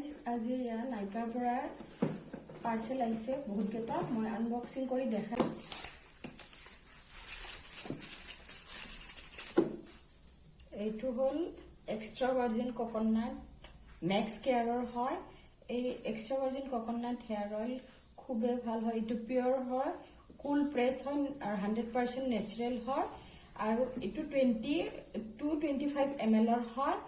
friends आज या नाइकार পৰা পাৰ্সেল আহিছে বহুত কেটা মই আনবক্সিং কৰি দেখাই এইটো হল এক্সট্ৰা ভাৰ্জিন কোকোনাট ম্যাক্স কেয়াৰৰ হয় এই extra virgin coconut hair oil খুবে ভাল হয় এটো পিওর হয় কুল প্রেস হয় আর 100% ন্যাচারাল হয় আর এটো 225 ml এর হয়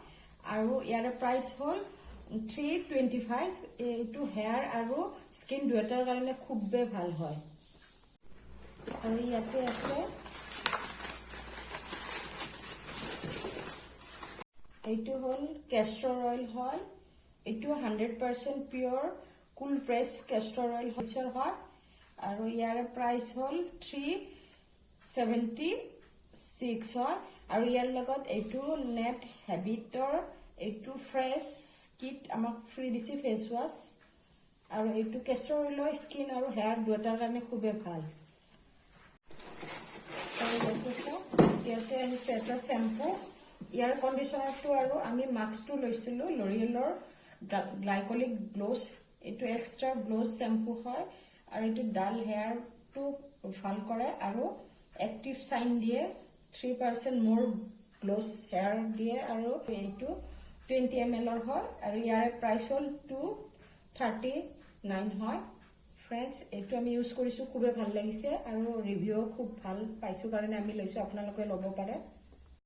আর ইয়াৰ প্ৰাইস হল 325 এটো হেয়াৰ আৰ স্কিন দুটাৰ কাৰণে খুবে ভাল হয় আৰু ইয়াতে আছে এইটো হল ক্যাস্টৰ অয়েল হয় এটো 100% পিওৰ কুল প্ৰেস ক্যাস্টৰ অয়েল হয় আৰু ইয়াৰ প্ৰাইস হল 376 হয় আৰু ইয়াৰ লগত এইটো নেট হ্যাবিটৰ এইটো ফ্ৰেশ কিট আমাক ফ্ৰি দিছে ফেস ওয়াশ আৰু এইটো ক্যাস্টৰ অয়েল স্কিন আৰু হেয়াৰ দুটাৰ কাৰণে খুবে ভাল আৰু ইয়াতে আহিছে এটা শ্যাম্পু ইয়াৰ কন্ডিশনাৰটো আৰু আমি মাস্কটো লৈছিলো লৰিয়েলৰ গ্লাইকলিক গ্লোস এইটো এক্সট্ৰা গ্লোস শ্যাম্পু হয় আৰু এইটো ডাল হেয়াৰটো ভাল কৰে আৰু এক্টিভ সাইন দিয়ে 3% মোৰ গ্লোস হেয়াৰ দিয়ে আৰু এইটো 20 ml হয় আৰু ইয়াৰ প্ৰাইস হল 239 হয় फ्रेंड्स এইটো আমি ইউজ কৰিছো খুবে ভাল লাগিছে আৰু ৰিভিউ খুব ভাল পাইছো কাৰণে আমি লৈছো আপোনালোকে লব পাৰে